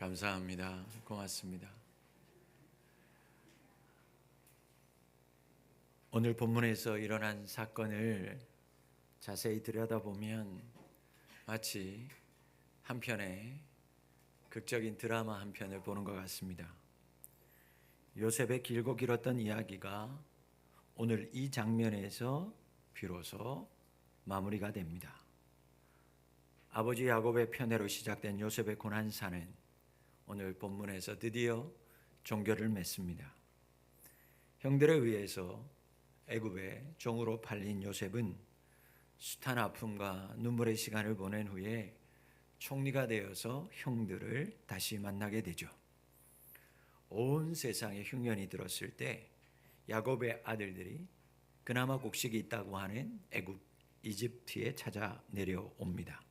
감사합니다. 고맙습니다. 오늘 본문에서 일어난 사건을 자세히 들여다보면 마치 한 편의 극적인 드라마 한 편을 보는 것 같습니다. 요셉의 길고 길었던 이야기가 오늘 이 장면에서 비로소 마무리가 됩니다. 아버지 야곱의 편애로 시작된 요셉의 고난사는 오늘 본문에서 드디어 종결을 맺습니다. 형들에 의해서 애굽의 종으로 팔린 요셉은 숱한 아픔과 눈물의 시간을 보낸 후에 총리가 되어서 형들을 다시 만나게 되죠. 온 세상에 흉년이 들었을 때 야곱의 아들들이 그나마 곡식이 있다고 하는 애굽, 이집트에 찾아 내려옵니다.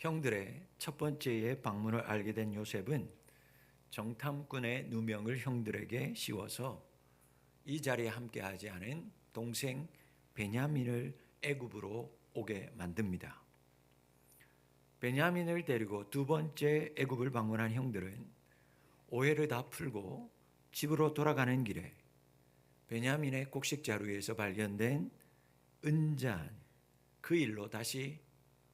형들의 첫 번째의 방문을 알게 된 요셉은 정탐꾼의 누명을 형들에게 씌워서 이 자리에 함께하지 않은 동생 베냐민을 애굽으로 오게 만듭니다. 베냐민을 데리고 두 번째 애굽을 방문한 형들은 오해를 다 풀고 집으로 돌아가는 길에 베냐민의 곡식 자루에서 발견된 은잔, 그 일로 다시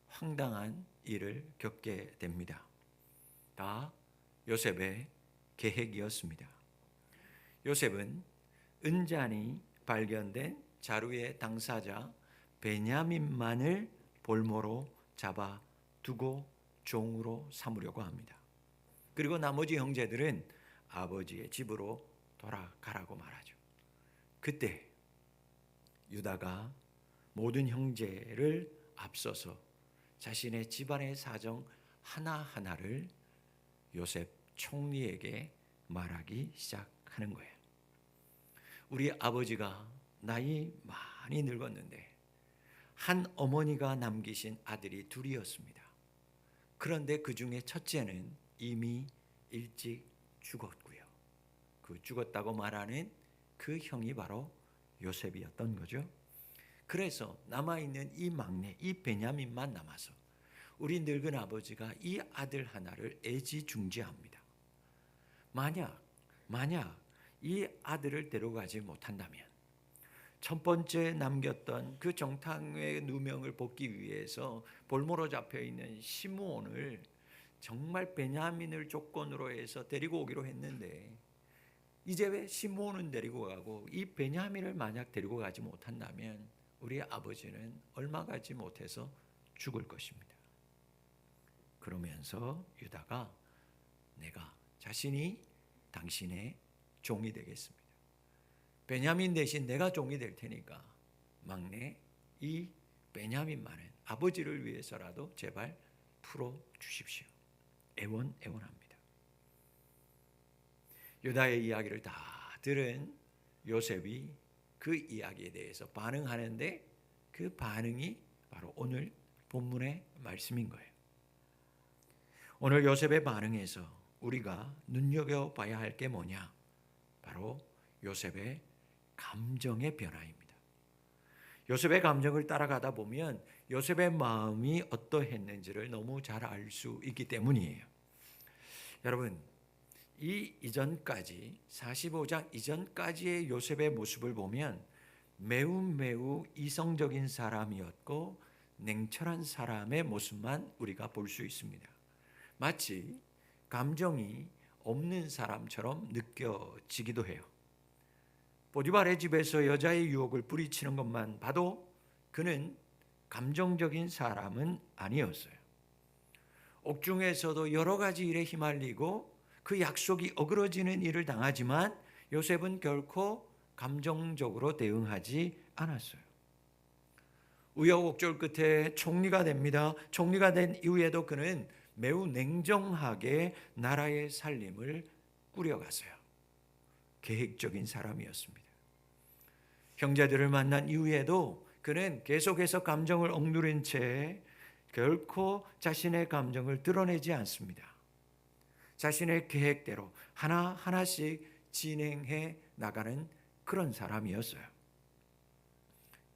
황당한 일을 겪게 됩니다. 다 요셉의 계획이었습니다. 요셉은 은잔이 발견된 자루의 당사자 베냐민만을 볼모로 잡아 두고 종으로 삼으려고 합니다. 그리고 나머지 형제들은 아버지의 집으로 돌아가라고 말하죠. 그때 유다가 모든 형제를 앞서서 자신의 집안의 사정 하나하나를 요셉 총리에게 말하기 시작하는 거예요. 우리 아버지가 나이 많이 늙었는데 한 어머니가 남기신 아들이 둘이었습니다. 그런데 그 중에 첫째는 이미 일찍 죽었고요. 그 죽었다고 말하는 그 형이 바로 요셉이었던 거죠. 그래서 남아있는 이 막내, 이 베냐민만 남아서 우리 늙은 아버지가 이 아들 하나를 애지중지합니다. 만약 이 아들을 데려가지 못한다면 첫 번째 남겼던 그 정탐의 누명을 벗기 위해서 볼모로 잡혀있는 시므온을 정말 베냐민을 조건으로 해서 데리고 오기로 했는데 이제 왜 시므온은 데리고 가고 이 베냐민을 만약 데리고 가지 못한다면 우리 아버지는 얼마 가지 못해서 죽을 것입니다. 그러면서 유다가 내가 자신이 당신의 종이 되겠습니다. 베냐민 대신 내가 종이 될 테니까 막내 이 베냐민만은 아버지를 위해서라도 제발 풀어 주십시오. 애원합니다. 유다의 이야기를 다 들은 요셉이 그 이야기에 대해서 반응하는데 그 반응이 바로 오늘 본문의 말씀인 거예요. 오늘 요셉의 반응에서 우리가 눈여겨봐야 할 게 뭐냐? 바로 요셉의 감정의 변화입니다. 요셉의 감정을 따라가다 보면 요셉의 마음이 어떠했는지를 너무 잘 알 수 있기 때문이에요. 여러분, 이 이전까지 45장 이전까지의 요셉의 모습을 보면 매우 이성적인 사람이었고 냉철한 사람의 모습만 우리가 볼 수 있습니다. 마치 감정이 없는 사람처럼 느껴지기도 해요. 보디발의 집에서 여자의 유혹을 뿌리치는 것만 봐도 그는 감정적인 사람은 아니었어요. 옥중에서도 여러 가지 일에 휘말리고 그 약속이 어그러지는 일을 당하지만 요셉은 결코 감정적으로 대응하지 않았어요. 우여곡절 끝에 총리가 됩니다. 총리가 된 이후에도 그는 매우 냉정하게 나라의 살림을 꾸려갔어요. 계획적인 사람이었습니다. 형제들을 만난 이후에도 그는 계속해서 감정을 억누른 채 결코 자신의 감정을 드러내지 않습니다. 자신의 계획대로 하나하나씩 진행해 나가는 그런 사람이었어요.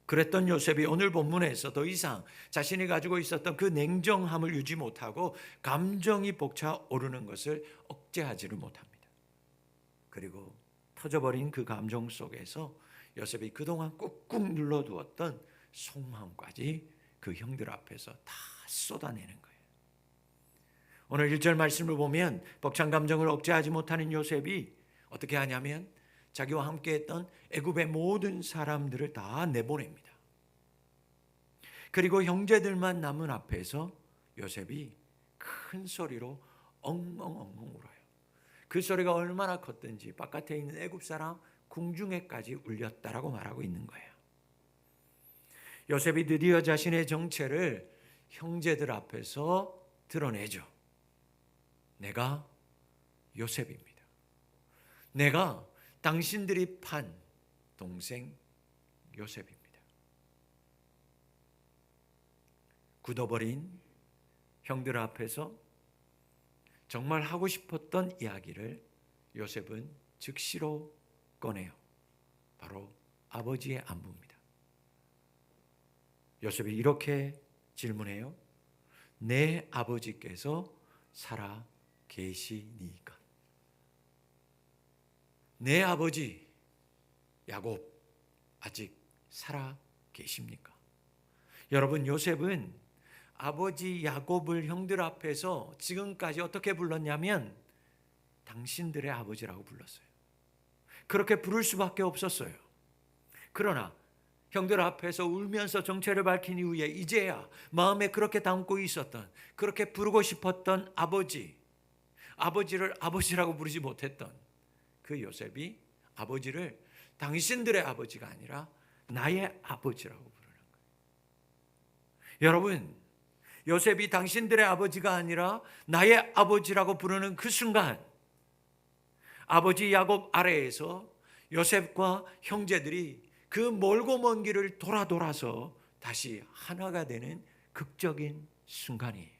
그랬던 요셉이 오늘 본문에서 더 이상 자신이 가지고 있었던 그 냉정함을 유지 못하고 감정이 벅차오르는 것을 억제하지를 못합니다. 그리고 터져버린 그 감정 속에서 요셉이 그동안 꾹꾹 눌러두었던 속마음까지 그 형들 앞에서 다 쏟아내는 거예요. 오늘 1절 말씀을 보면 벅찬 감정을 억제하지 못하는 요셉이 어떻게 하냐면 자기와 함께했던 애굽의 모든 사람들을 다 내보냅니다. 그리고 형제들만 남은 앞에서 요셉이 큰 소리로 엉엉엉엉 울어요. 그 소리가 얼마나 컸든지 바깥에 있는 애굽 사람 궁중에까지 울렸다라고 말하고 있는 거예요. 요셉이 드디어 자신의 정체를 형제들 앞에서 드러내죠. 내가 요셉입니다. 내가 당신들이 판 동생 요셉입니다. 굳어버린 형들 앞에서 정말 하고 싶었던 이야기를 요셉은 즉시로 꺼내요. 바로 아버지의 안부입니다. 요셉이 이렇게 질문해요. 내 아버지께서 살아 계시니까. 내 아버지 야곱 아직 살아 계십니까? 여러분, 요셉은 아버지 야곱을 형들 앞에서 지금까지 어떻게 불렀냐면 당신들의 아버지라고 불렀어요. 그렇게 부를 수밖에 없었어요. 그러나 형들 앞에서 울면서 정체를 밝힌 이후에 이제야 마음에 그렇게 담고 있었던, 그렇게 부르고 싶었던 아버지를 아버지라고 부르지 못했던 그 요셉이 아버지를 당신들의 아버지가 아니라 나의 아버지라고 부르는 거예요. 여러분, 요셉이 당신들의 아버지가 아니라 나의 아버지라고 부르는 그 순간 아버지 야곱 아래에서 요셉과 형제들이 그 멀고 먼 길을 돌아서 다시 하나가 되는 극적인 순간이에요.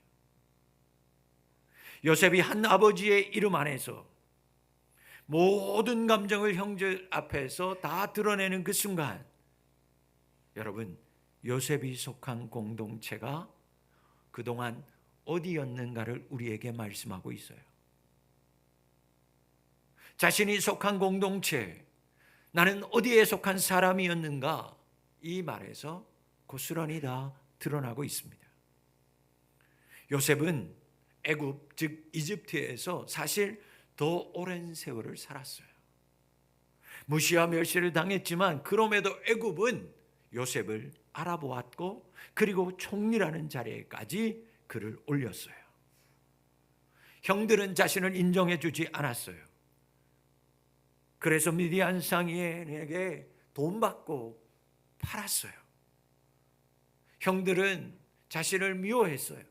요셉이 한 아버지의 이름 안에서 모든 감정을 형제 앞에서 다 드러내는 그 순간, 여러분, 요셉이 속한 공동체가 그동안 어디였는가를 우리에게 말씀하고 있어요. 자신이 속한 공동체, 나는 어디에 속한 사람이었는가, 이 말에서 고스란히 다 드러나고 있습니다. 요셉은 애굽, 즉 이집트에서 사실 더 오랜 세월을 살았어요. 무시와 멸시를 당했지만 그럼에도 애굽은 요셉을 알아보았고 그리고 총리라는 자리에까지 그를 올렸어요. 형들은 자신을 인정해 주지 않았어요. 그래서 미디안 상인에게 돈 받고 팔았어요. 형들은 자신을 미워했어요.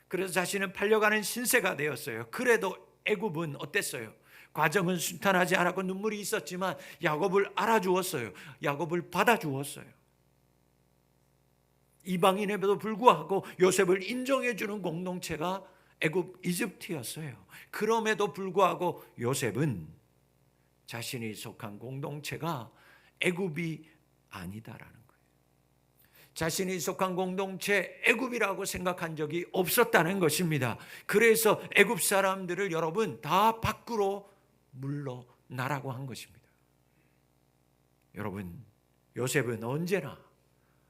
그래서 자신은 팔려가는 신세가 되었어요. 그래도 애굽은 어땠어요? 과정은 순탄하지 않았고 눈물이 있었지만 야곱을 알아주었어요. 야곱을 받아주었어요. 이방인에도 불구하고 요셉을 인정해주는 공동체가 애굽 이집트였어요. 그럼에도 불구하고 요셉은 자신이 속한 공동체가 애굽이 아니다라는 거예요. 자신이 속한 공동체 애굽이라고 생각한 적이 없었다는 것입니다. 그래서 애굽 사람들을 여러분 다 밖으로 물러나라고 한 것입니다. 여러분, 요셉은 언제나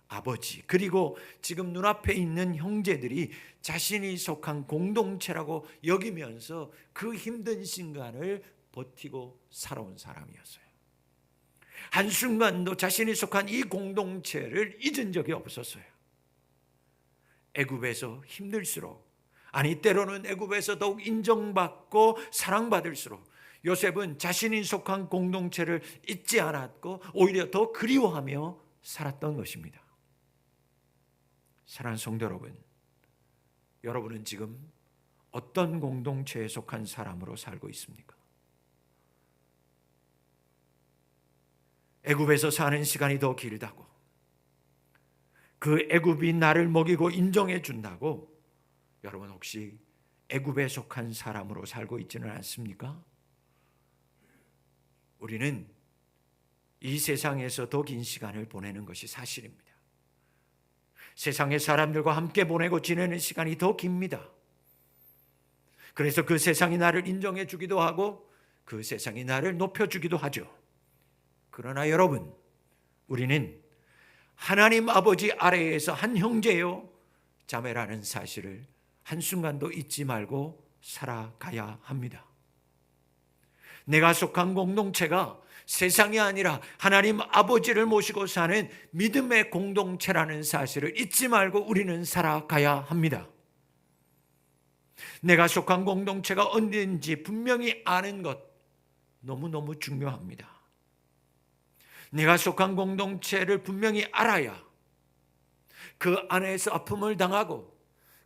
아버지 그리고 지금 눈앞에 있는 형제들이 자신이 속한 공동체라고 여기면서 그 힘든 순간을 버티고 살아온 사람이었어요. 한순간도 자신이 속한 이 공동체를 잊은 적이 없었어요. 애굽에서 힘들수록, 아니 때로는 애굽에서 더욱 인정받고 사랑받을수록 요셉은 자신이 속한 공동체를 잊지 않았고 오히려 더 그리워하며 살았던 것입니다. 사랑하는 성도 여러분, 여러분은 지금 어떤 공동체에 속한 사람으로 살고 있습니까? 애굽에서 사는 시간이 더 길다고, 그 애굽이 나를 먹이고 인정해 준다고 여러분 혹시 애굽에 속한 사람으로 살고 있지는 않습니까? 우리는 이 세상에서 더 긴 시간을 보내는 것이 사실입니다. 세상의 사람들과 함께 보내고 지내는 시간이 더 깁니다. 그래서 그 세상이 나를 인정해 주기도 하고 그 세상이 나를 높여주기도 하죠. 그러나 여러분, 우리는 하나님 아버지 아래에서 한 형제요 자매라는 사실을 한순간도 잊지 말고 살아가야 합니다. 내가 속한 공동체가 세상이 아니라 하나님 아버지를 모시고 사는 믿음의 공동체라는 사실을 잊지 말고 우리는 살아가야 합니다. 내가 속한 공동체가 어딘지 분명히 아는 것 너무너무 중요합니다. 내가 속한 공동체를 분명히 알아야 그 안에서 아픔을 당하고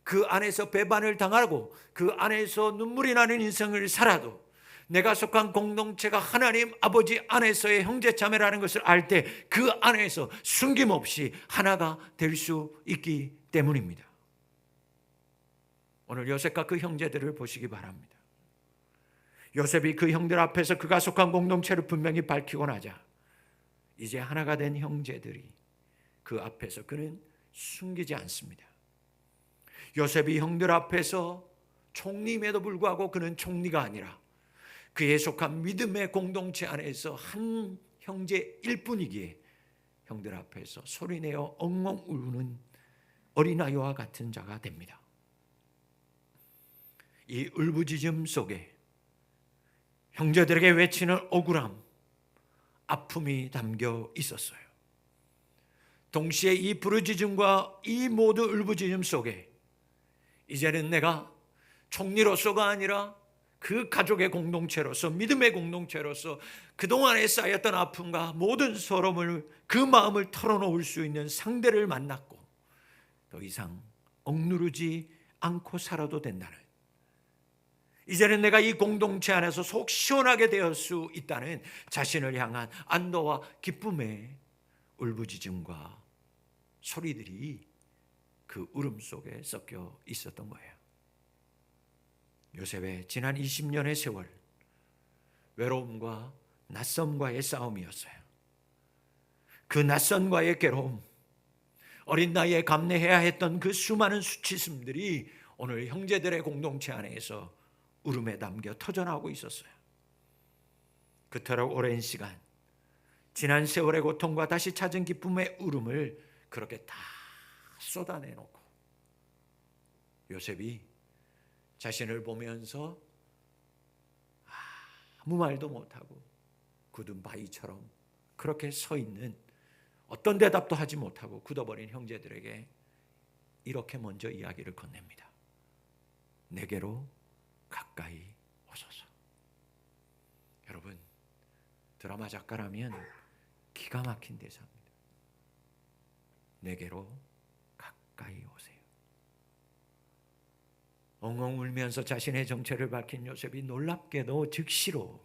그 안에서 배반을 당하고 그 안에서 눈물이 나는 인생을 살아도 내가 속한 공동체가 하나님 아버지 안에서의 형제자매라는 것을 알 때 그 안에서 숨김없이 하나가 될 수 있기 때문입니다. 오늘 요셉과 그 형제들을 보시기 바랍니다. 요셉이 그 형들 앞에서 그가 속한 공동체를 분명히 밝히고 나자 이제 하나가 된 형제들이 그 앞에서 그는 숨기지 않습니다. 요셉이 형들 앞에서 총리임에도 불구하고 그는 총리가 아니라 그에 속한 믿음의 공동체 안에서 한 형제일 뿐이기에 형들 앞에서 소리내어 엉엉 울는 어린아이와 같은 자가 됩니다. 이 울부짖음 속에 형제들에게 외치는 억울함, 아픔이 담겨 있었어요. 동시에 이 부르짖음과 이 모두 울부짖음 속에 이제는 내가 총리로서가 아니라 그 가족의 공동체로서 믿음의 공동체로서 그동안에 쌓였던 아픔과 모든 서러움을 그 마음을 털어놓을 수 있는 상대를 만났고 더 이상 억누르지 않고 살아도 된다는, 이제는 내가 이 공동체 안에서 속 시원하게 될 수 있다는 자신을 향한 안도와 기쁨의 울부짖음과 소리들이 그 울음 속에 섞여 있었던 거예요. 요셉의 지난 20년의 세월, 외로움과 낯섦과의 싸움이었어요. 그 낯선과의 괴로움, 어린 나이에 감내해야 했던 그 수많은 수치심들이 오늘 형제들의 공동체 안에서 울음에 담겨 터져나오고 있었어요. 그토록 오랜 시간, 지난 세월의 고통과 다시 찾은 기쁨의 울음을 그렇게 다 쏟아내놓고 요셉이 자신을 보면서 아무 말도 못하고 굳은 바위처럼 그렇게 서 있는, 어떤 대답도 하지 못하고 굳어버린 형제들에게 이렇게 먼저 이야기를 건넵니다. 내게로 가까이 오소서. 여러분, 드라마 작가라면 기가 막힌 대사입니다. 내게로 가까이 오세요. 엉엉 울면서 자신의 정체를 밝힌 요셉이 놀랍게도 즉시로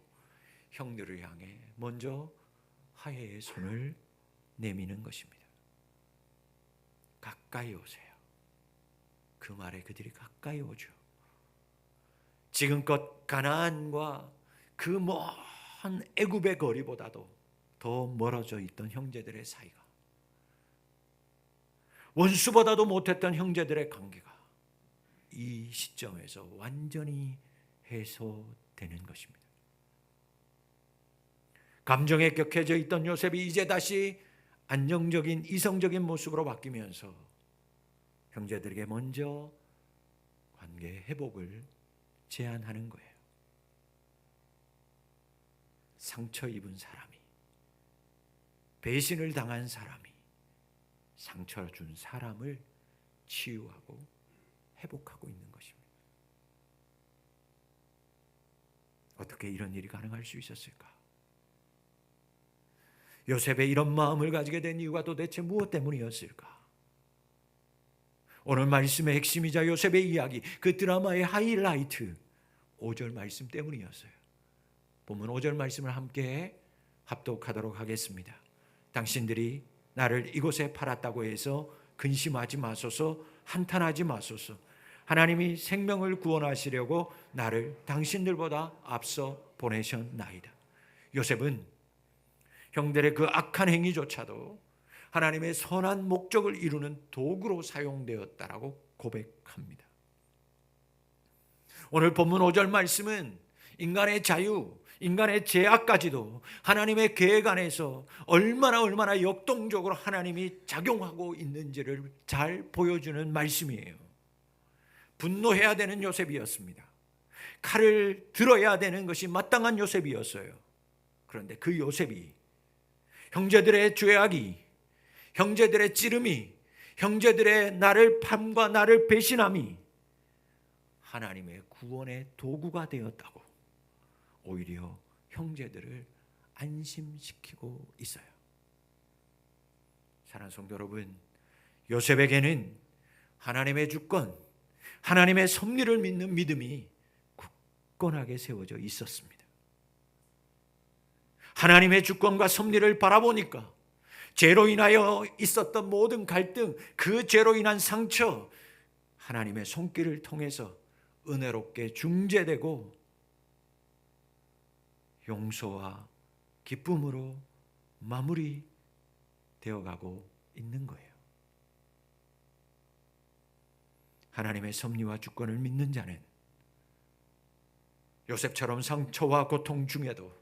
형들을 향해 먼저 화해의 손을 내미는 것입니다. 가까이 오세요. 그 말에 그들이 가까이 오죠. 지금껏 가나안과 그 먼 애굽의 거리보다도 더 멀어져 있던 형제들의 사이가, 원수보다도 못했던 형제들의 관계가 이 시점에서 완전히 해소되는 것입니다. 감정에 격해져 있던 요셉이 이제 다시 안정적인 이성적인 모습으로 바뀌면서 형제들에게 먼저 관계 회복을 제안하는 거예요. 상처 입은 사람이, 배신을 당한 사람이 상처 준 사람을 치유하고 회복하고 있는 것입니다. 어떻게 이런 일이 가능할 수 있었을까? 요셉의 이런 마음을 가지게 된 이유가 도대체 무엇 때문이었을까? 오늘 말씀의 핵심이자 요셉의 이야기, 그 드라마의 하이라이트 5절 말씀 때문이었어요. 본문 5절 말씀을 함께 합독하도록 하겠습니다. 당신들이 나를 이곳에 팔았다고 해서 근심하지 마소서, 한탄하지 마소서. 하나님이 생명을 구원하시려고 나를 당신들보다 앞서 보내셨나이다. 요셉은 형들의 그 악한 행위조차도 하나님의 선한 목적을 이루는 도구로 사용되었다라고 고백합니다. 오늘 본문 5절 말씀은 인간의 자유, 인간의 죄악까지도 하나님의 계획 안에서 얼마나 역동적으로 하나님이 작용하고 있는지를 잘 보여주는 말씀이에요. 분노해야 되는 요셉이었습니다. 칼을 들어야 되는 것이 마땅한 요셉이었어요. 그런데 그 요셉이 형제들의 죄악이, 형제들의 찌름이, 형제들의 나를 팜과 나를 배신함이 하나님의 구원의 도구가 되었다고 오히려 형제들을 안심시키고 있어요. 사랑하는 성도 여러분, 요셉에게는 하나님의 주권, 하나님의 섭리를 믿는 믿음이 굳건하게 세워져 있었습니다. 하나님의 주권과 섭리를 바라보니까 죄로 인하여 있었던 모든 갈등, 그 죄로 인한 상처, 하나님의 손길을 통해서 은혜롭게 중재되고 용서와 기쁨으로 마무리되어 가고 있는 거예요. 하나님의 섭리와 주권을 믿는 자는 요셉처럼 상처와 고통 중에도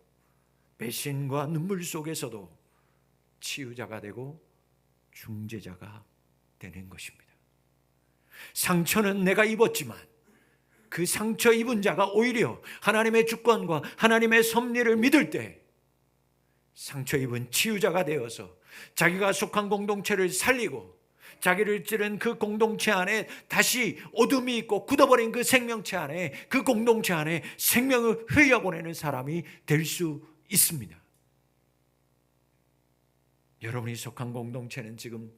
배신과 눈물 속에서도 치유자가 되고 중재자가 되는 것입니다. 상처는 내가 입었지만 그 상처 입은 자가 오히려 하나님의 주권과 하나님의 섭리를 믿을 때 상처 입은 치유자가 되어서 자기가 속한 공동체를 살리고 자기를 찌른 그 공동체 안에 다시 어둠이 있고 굳어버린 그 생명체 안에, 그 공동체 안에 생명을 흘려보내는 사람이 될 수 있습니다. 여러분이 속한 공동체는 지금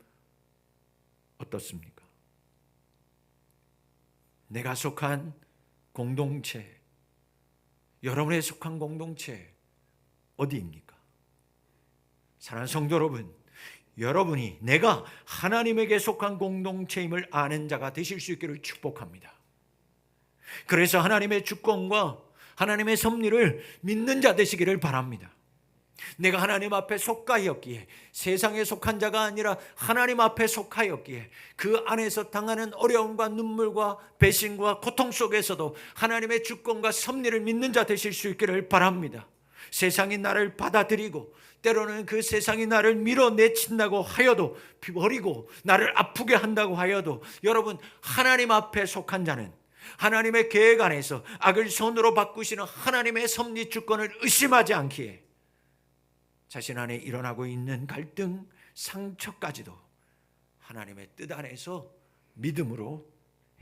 어떻습니까? 내가 속한 공동체, 여러분의 속한 공동체 어디입니까? 사랑하는 성도 여러분, 여러분이 내가 하나님에게 속한 공동체임을 아는 자가 되실 수 있기를 축복합니다. 그래서 하나님의 주권과 하나님의 섭리를 믿는 자 되시기를 바랍니다. 내가 하나님 앞에 속하였기에, 세상에 속한 자가 아니라 하나님 앞에 속하였기에 그 안에서 당하는 어려움과 눈물과 배신과 고통 속에서도 하나님의 주권과 섭리를 믿는 자 되실 수 있기를 바랍니다. 세상이 나를 받아들이고 때로는 그 세상이 나를 밀어내친다고 하여도, 버리고 나를 아프게 한다고 하여도, 여러분 하나님 앞에 속한 자는 하나님의 계획 안에서 악을 선으로 바꾸시는 하나님의 섭리 주권을 의심하지 않기에 자신 안에 일어나고 있는 갈등, 상처까지도 하나님의 뜻 안에서 믿음으로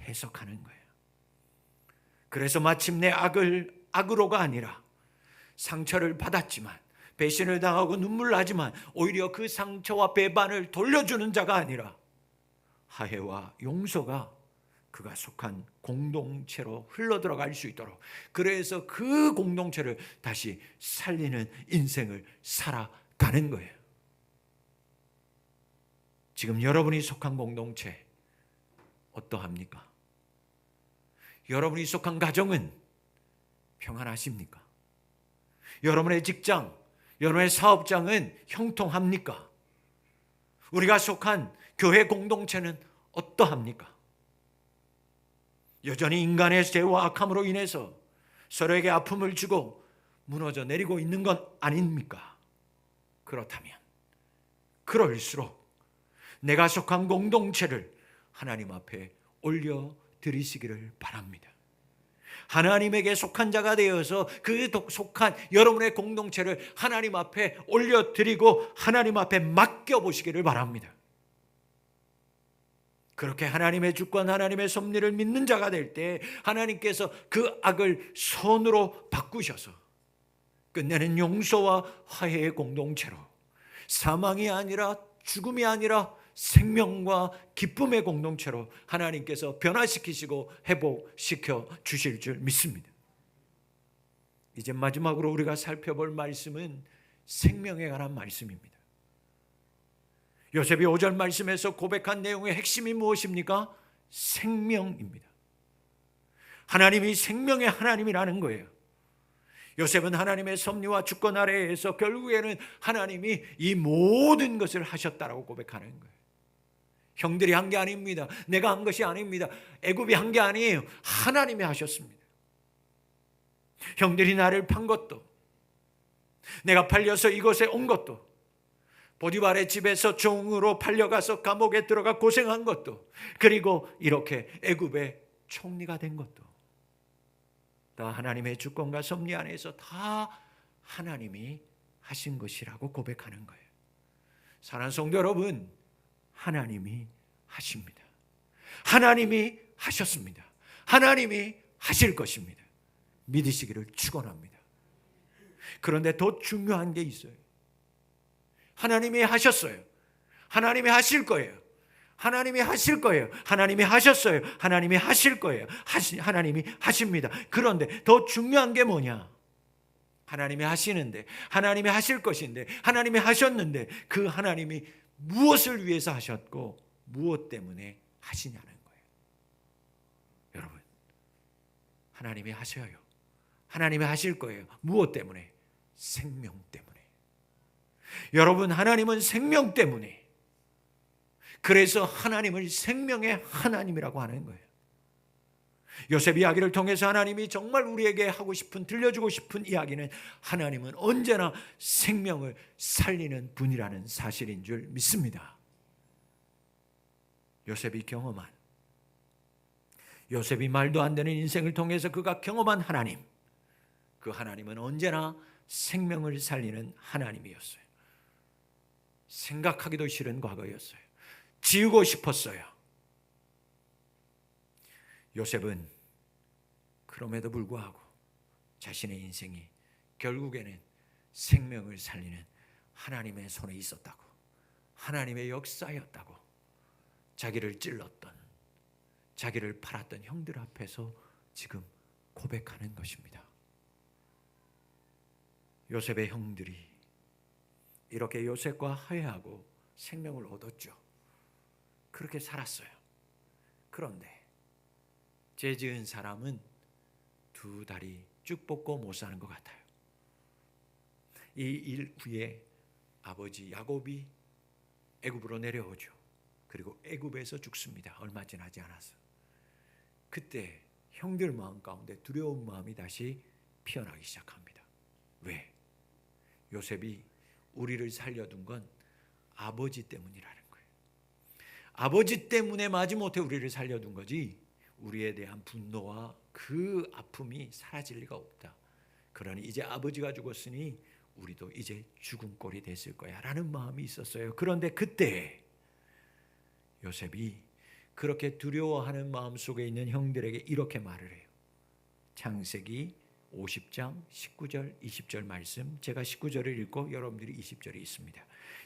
해석하는 거예요. 그래서 마침내 악을 악으로가 아니라 상처를 받았지만, 배신을 당하고 눈물 나지만 오히려 그 상처와 배반을 돌려주는 자가 아니라 화해와 용서가 그가 속한 공동체로 흘러들어갈 수 있도록, 그래서 그 공동체를 다시 살리는 인생을 살아가는 거예요. 지금 여러분이 속한 공동체 어떠합니까? 여러분이 속한 가정은 평안하십니까? 여러분의 직장, 여러분의 사업장은 형통합니까? 우리가 속한 교회 공동체는 어떠합니까? 여전히 인간의 죄와 악함으로 인해서 서로에게 아픔을 주고 무너져 내리고 있는 건 아닙니까? 그렇다면 그럴수록 내가 속한 공동체를 하나님 앞에 올려드리시기를 바랍니다. 하나님에게 속한 자가 되어서 그 속한 여러분의 공동체를 하나님 앞에 올려드리고 하나님 앞에 맡겨보시기를 바랍니다. 그렇게 하나님의 주권, 하나님의 섭리를 믿는 자가 될 때 하나님께서 그 악을 선으로 바꾸셔서 끝내는 용서와 화해의 공동체로, 사망이 아니라 죽음이 아니라 생명과 기쁨의 공동체로 하나님께서 변화시키시고 회복시켜 주실 줄 믿습니다. 이제 마지막으로 우리가 살펴볼 말씀은 생명에 관한 말씀입니다. 요셉이 5절 말씀에서 고백한 내용의 핵심이 무엇입니까? 생명입니다. 하나님이 생명의 하나님이라는 거예요. 요셉은 하나님의 섭리와 주권 아래에서 결국에는 하나님이 이 모든 것을 하셨다라고 고백하는 거예요. 형들이 한 게 아닙니다. 내가 한 것이 아닙니다. 애굽이 한 게 아니에요. 하나님이 하셨습니다. 형들이 나를 판 것도, 내가 팔려서 이곳에 온 것도, 보디발의 집에서 종으로 팔려가서 감옥에 들어가 고생한 것도, 그리고 이렇게 애굽의 총리가 된 것도 다 하나님의 주권과 섭리 안에서 다 하나님이 하신 것이라고 고백하는 거예요. 사랑하는 성도 여러분, 하나님이 하십니다. 하나님이 하셨습니다. 하나님이 하실 것입니다. 믿으시기를 축원합니다. 그런데 더 중요한 게 있어요. 하나님이 하셨어요. 하나님이 하실 거예요. 하나님이 하실 거예요. 하나님이 하셨어요. 하나님이 하실 거예요. 하나님이 하십니다. 그런데 더 중요한 게 뭐냐? 하나님이 하시는데, 하나님이 하실 것인데, 하나님이 하셨는데 그 하나님이 무엇을 위해서 하셨고 무엇 때문에 하시냐는 거예요. 여러분, 하나님이 하셔요. 하나님이 하실 거예요. 무엇 때문에? 생명 때문에. 여러분, 하나님은 생명 때문에, 그래서 하나님을 생명의 하나님이라고 하는 거예요. 요셉 이야기를 통해서 하나님이 정말 우리에게 하고 싶은, 들려주고 싶은 이야기는 하나님은 언제나 생명을 살리는 분이라는 사실인 줄 믿습니다. 요셉이 경험한, 요셉이 말도 안 되는 인생을 통해서 그가 경험한 하나님, 그 하나님은 언제나 생명을 살리는 하나님이었어요. 생각하기도 싫은 과거였어요. 지우고 싶었어요. 요셉은 그럼에도 불구하고 자신의 인생이 결국에는 생명을 살리는 하나님의 손에 있었다고, 하나님의 역사였다고 자기를 찔렀던, 자기를 팔았던 형들 앞에서 지금 고백하는 것입니다. 요셉의 형들이 이렇게 요셉과 화해하고 생명을 얻었죠. 그렇게 살았어요. 그런데 죄 지은 사람은 두 다리 쭉 뻗고 못 사는 것 같아요. 이 일 후에 아버지 야곱이 애굽으로 내려오죠. 그리고 애굽에서 죽습니다. 얼마 지나지 않아서. 그때 형들 마음 가운데 두려운 마음이 다시 피어나기 시작합니다. 왜? 요셉이 우리를 살려둔 건 아버지 때문이라는 거예요. 아버지 때문에 마지못해 우리를 살려둔 거지 우리에 대한 분노와 그 아픔이 사라질 리가 없다. 그러니 이제 아버지가 죽었으니 우리도 이제 죽은 꼴이 됐을 거야 라는 마음이 있었어요. 그런데 그때 요셉이 그렇게 두려워하는 마음속에 있는 형들에게 이렇게 말을 해요. 창세기 50장 19절 20절 말씀, 제가 19절을 읽고 여러분들이 20절이 있습니다.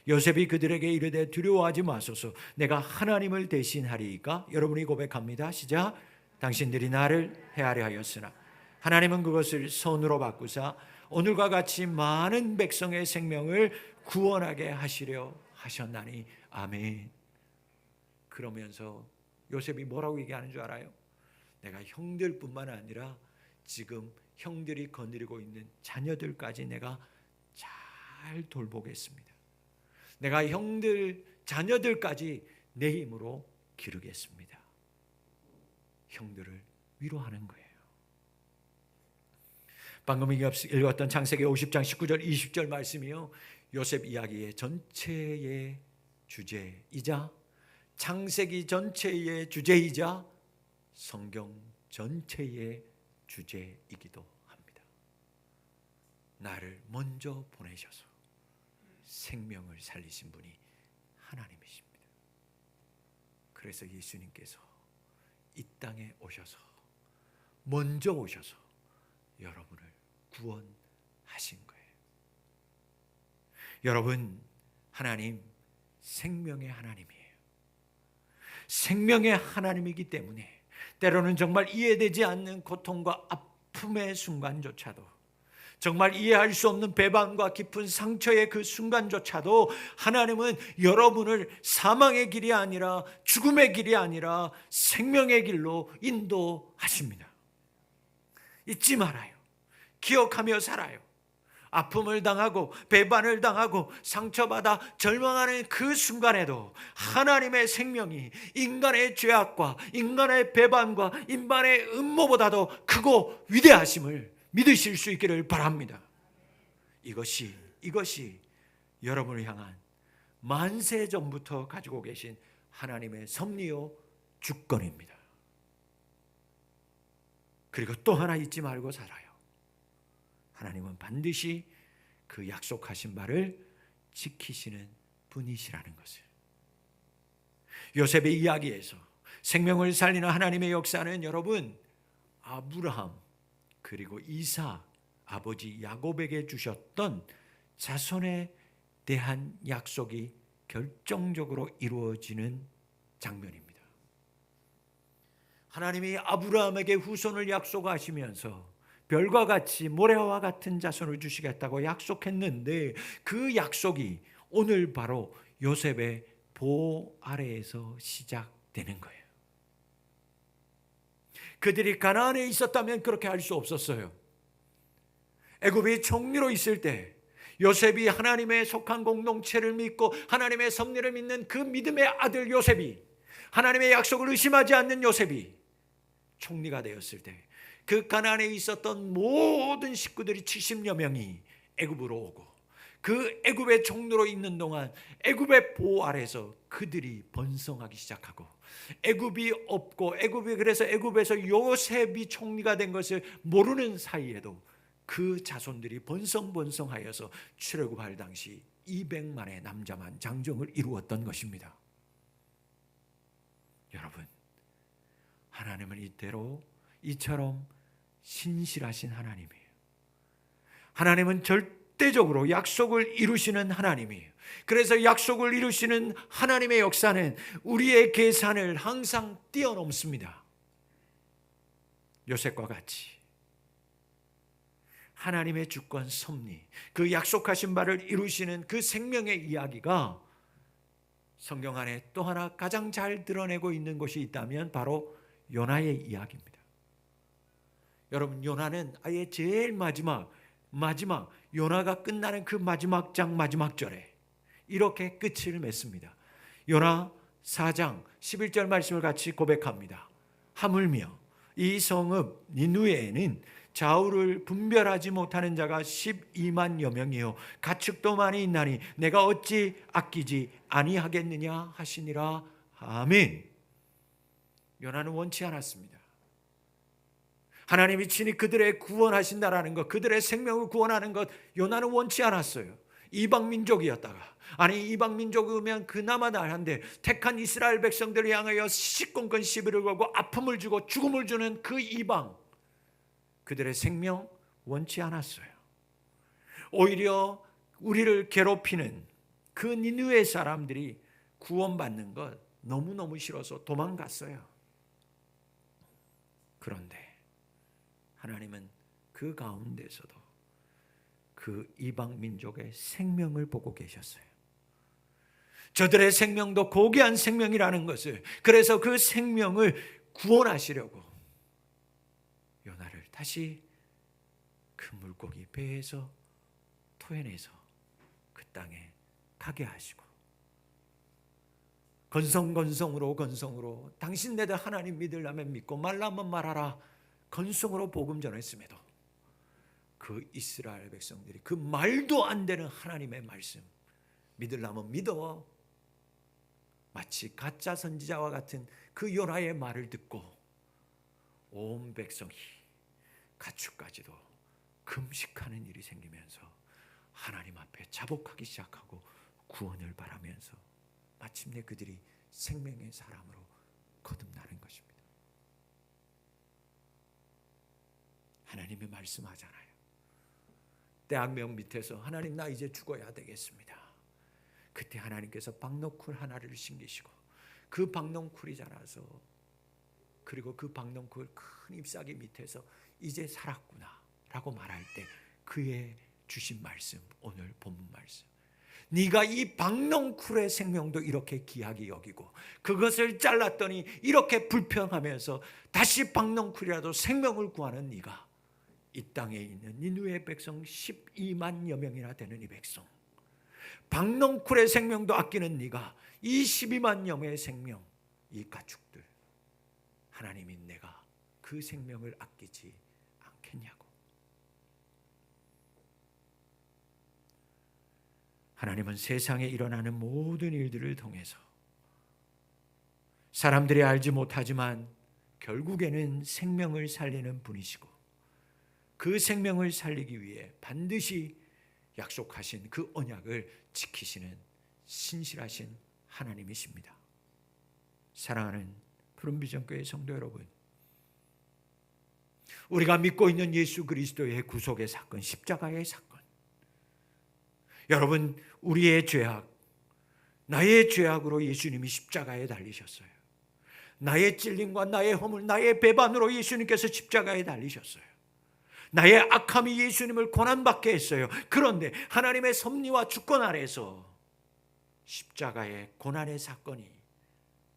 요셉이 그들에게 이르되 두려워하지 마소서, 내가 하나님을 대신하리이까. 여러분이 고백합니다. 시작. 당신들이 나를 헤아려 하였으나 하나님은 그것을 선으로 바꾸사 오늘과 같이 많은 백성의 생명을 구원하게 하시려 하셨나니. 아멘. 그러면서 요셉이 뭐라고 얘기하는 줄 알아요? 내가 형들뿐만 아니라 지금 형들이 거느리고 있는 자녀들까지 내가 잘 돌보겠습니다. 내가 형들 자녀들까지 내 힘으로 기르겠습니다. 형들을 위로하는 거예요. 방금 읽었던 창세기 50장 19절 20절 말씀이요, 요셉 이야기의 전체의 주제이자 창세기 전체의 주제이자 성경 전체의 주제이기도 합니다. 나를 먼저 보내셔서 생명을 살리신 분이 하나님이십니다. 그래서 예수님께서 이 땅에 오셔서 먼저 오셔서 여러분을 구원하신 거예요. 여러분, 하나님 생명의 하나님이에요. 생명의 하나님이기 때문에 때로는 정말 이해되지 않는 고통과 아픔의 순간조차도, 정말 이해할 수 없는 배반과 깊은 상처의 그 순간조차도 하나님은 여러분을 사망의 길이 아니라, 죽음의 길이 아니라 생명의 길로 인도하십니다. 잊지 말아요. 기억하며 살아요. 아픔을 당하고 배반을 당하고 상처받아 절망하는 그 순간에도 하나님의 생명이 인간의 죄악과 인간의 배반과 인간의 음모보다도 크고 위대하심을 믿으실 수 있기를 바랍니다. 이것이 여러분을 향한 만세 전부터 가지고 계신 하나님의 섭리요 주권입니다. 그리고 또 하나 잊지 말고 살아요. 하나님은 반드시 그 약속하신 바를 지키시는 분이시라는 것을. 요셉의 이야기에서 생명을 살리는 하나님의 역사는 여러분, 아브라함 그리고 이삭, 아버지 야곱에게 주셨던 자손에 대한 약속이 결정적으로 이루어지는 장면입니다. 하나님이 아브라함에게 후손을 약속하시면서 별과 같이 모래와 같은 자손을 주시겠다고 약속했는데 그 약속이 오늘 바로 요셉의 보호 아래에서 시작되는 거예요. 그들이 가나안에 있었다면 그렇게 할 수 없었어요. 애굽이 총리로 있을 때 요셉이 하나님의 속한 공동체를 믿고 하나님의 섭리를 믿는 그 믿음의 아들 요셉이, 하나님의 약속을 의심하지 않는 요셉이 총리가 되었을 때 그 가나안에 있었던 모든 식구들이 70여 명이 애굽으로 오고 그 애굽의 총리로 있는 동안 애굽의 보호 아래서 그들이 번성하기 시작하고 애굽이 없고 그래서 애굽에서 요셉이 총리가 된 것을 모르는 사이에도 그 자손들이 번성하여서 출애굽할 당시 200만의 남자만 장정을 이루었던 것입니다. 여러분, 하나님은 이처럼 신실하신 하나님이에요. 하나님은 절대적으로 약속을 이루시는 하나님이에요. 그래서 약속을 이루시는 하나님의 역사는 우리의 계산을 항상 뛰어넘습니다. 요셉과 같이 하나님의 주권 섭리, 그 약속하신 바를 이루시는 그 생명의 이야기가 성경 안에 또 하나 가장 잘 드러내고 있는 것이 있다면 바로 요나의 이야기입니다. 여러분, 요나는 아예 제일 마지막 요나가 끝나는 그 마지막 장 마지막 절에 이렇게 끝을 맺습니다. 요나 4장 11절 말씀을 같이 고백합니다. 하물며 이 성읍 니느웨에는 좌우를 분별하지 못하는 자가 12만여 명이요 가축도 많이 있나니 내가 어찌 아끼지 아니하겠느냐 하시니라. 아멘. 요나는 원치 않았습니다. 하나님이 친히 그들의 구원하신다라는 것, 그들의 생명을 구원하는 것 요나는 원치 않았어요. 이방 민족이었다가, 아니 이방 민족이면 그나마 나한데 택한 이스라엘 백성들을 향하여 시시콜콜 시비를 걸고 아픔을 주고 죽음을 주는 그 이방, 그들의 생명 원치 않았어요. 오히려 우리를 괴롭히는 그 니느웨 사람들이 구원받는 것 너무너무 싫어서 도망갔어요. 그런데 하나님은 그 가운데서도 그 이방 민족의 생명을 보고 계셨어요. 저들의 생명도 고귀한 생명이라는 것을, 그래서 그 생명을 구원하시려고 요나를 다시 그 물고기 배에서 토해내서 그 땅에 가게 하시고 건성으로 당신네들 하나님 믿으려면 믿고 말라면 말하라 건성으로 복음 전했음에도 그 이스라엘 백성들이 그 말도 안 되는 하나님의 말씀 믿으려면 믿어, 마치 가짜 선지자와 같은 그 요나의 말을 듣고 온 백성이 가축까지도 금식하는 일이 생기면서 하나님 앞에 자복하기 시작하고 구원을 바라면서 마침내 그들이 생명의 사람으로 거듭나는 것입니다. 하나님이 말씀하잖아요. 대학명 밑에서 하나님 나 이제 죽어야 되겠습니다. 그때 하나님께서 박너쿨 하나를 심기시고 그 박농쿨이 자라서, 그리고 그 박농쿨 큰 잎사귀 밑에서 이제 살았구나 라고 말할 때 그의 주신 말씀, 오늘 본문 말씀, 네가 이 박농쿨의 생명도 이렇게 귀하게 여기고 그것을 잘랐더니 이렇게 불평하면서 다시 박농쿨이라도 생명을 구하는 네가 이 땅에 있는 니느웨 백성 12만여 명이나 되는 이 백성, 박넝쿨의 생명도 아끼는 네가 이 12만여 명의 생명, 이 가축들, 하나님이 내가 그 생명을 아끼지 않겠냐고. 하나님은 세상에 일어나는 모든 일들을 통해서 사람들이 알지 못하지만 결국에는 생명을 살리는 분이시고, 그 생명을 살리기 위해 반드시 약속하신 그 언약을 지키시는 신실하신 하나님이십니다. 사랑하는 푸른비전교회 성도 여러분, 우리가 믿고 있는 예수 그리스도의 구속의 사건, 십자가의 사건, 여러분, 우리의 죄악, 나의 죄악으로 예수님이 십자가에 달리셨어요. 나의 찔림과 나의 허물, 나의 배반으로 예수님께서 십자가에 달리셨어요. 나의 악함이 예수님을 고난받게 했어요. 그런데 하나님의 섭리와 주권 아래서 십자가의 고난의 사건이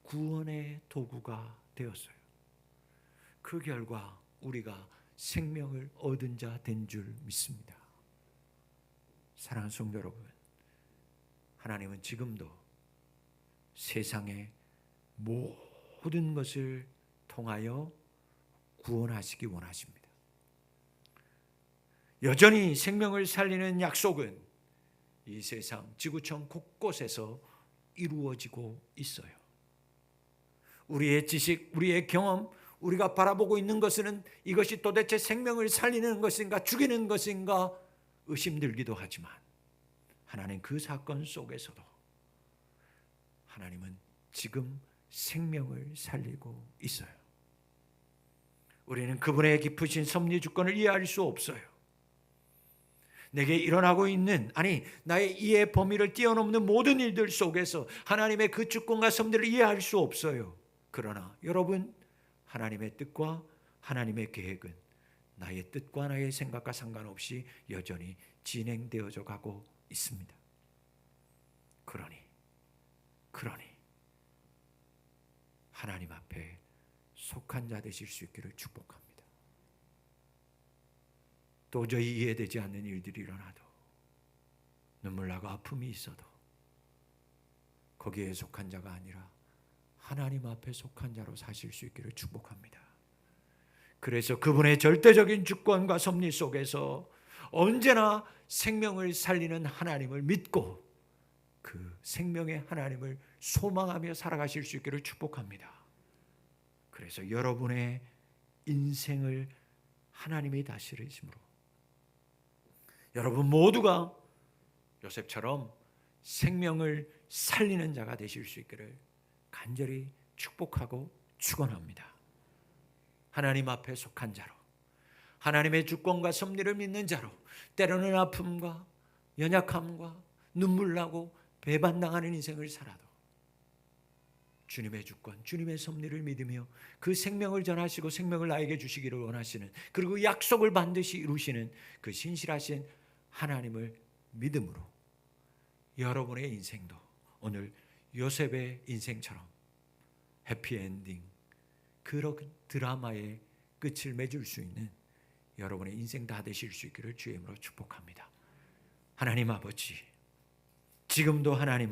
구원의 도구가 되었어요. 그 결과 우리가 생명을 얻은 자 된 줄 믿습니다. 사랑하는 성도 여러분, 하나님은 지금도 세상의 모든 것을 통하여 구원하시기 원하십니다. 여전히 생명을 살리는 약속은 이 세상 지구촌 곳곳에서 이루어지고 있어요. 우리의 지식, 우리의 경험, 우리가 바라보고 있는 것은 이것이 도대체 생명을 살리는 것인가 죽이는 것인가 의심들기도 하지만, 하나님 그 사건 속에서도 하나님은 지금 생명을 살리고 있어요. 우리는 그분의 깊으신 섭리 주권을 이해할 수 없어요. 내게 일어나고 있는, 아니 나의 이해 범위를 뛰어넘는 모든 일들 속에서 하나님의 그 주권과 섭리를 이해할 수 없어요. 그러나 여러분, 하나님의 뜻과 하나님의 계획은 나의 뜻과 나의 생각과 상관없이 여전히 진행되어져 가고 있습니다. 그러니 하나님 앞에 속한 자 되실 수 있기를 축복합니다. 도저히 이해되지 않는 일들이 일어나도, 눈물 나고 아픔이 있어도 거기에 속한 자가 아니라 하나님 앞에 속한 자로 사실 수 있기를 축복합니다. 그래서 그분의 절대적인 주권과 섭리 속에서 언제나 생명을 살리는 하나님을 믿고 그 생명의 하나님을 소망하며 살아가실 수 있기를 축복합니다. 그래서 여러분의 인생을 하나님이 다스리심으로 여러분 모두가 요셉처럼 생명을 살리는 자가 되실 수 있기를 간절히 축복하고 축원합니다. 하나님 앞에 속한 자로, 하나님의 주권과 섭리를 믿는 자로, 때로는 아픔과 연약함과 눈물 나고 배반당하는 인생을 살아도 주님의 주권, 주님의 섭리를 믿으며 그 생명을 전하시고 생명을 나에게 주시기를 원하시는, 그리고 약속을 반드시 이루시는 그 신실하신 하나님을 믿음으로 여러분의 인생도 오늘 요셉의 인생처럼 해피엔딩, 그런 드라마의 끝을 맺을 수 있는 여러분의 인생 다 되실 수 있기를 주의 이름으로 축복합니다. 하나님 아버지, 지금도 하나님은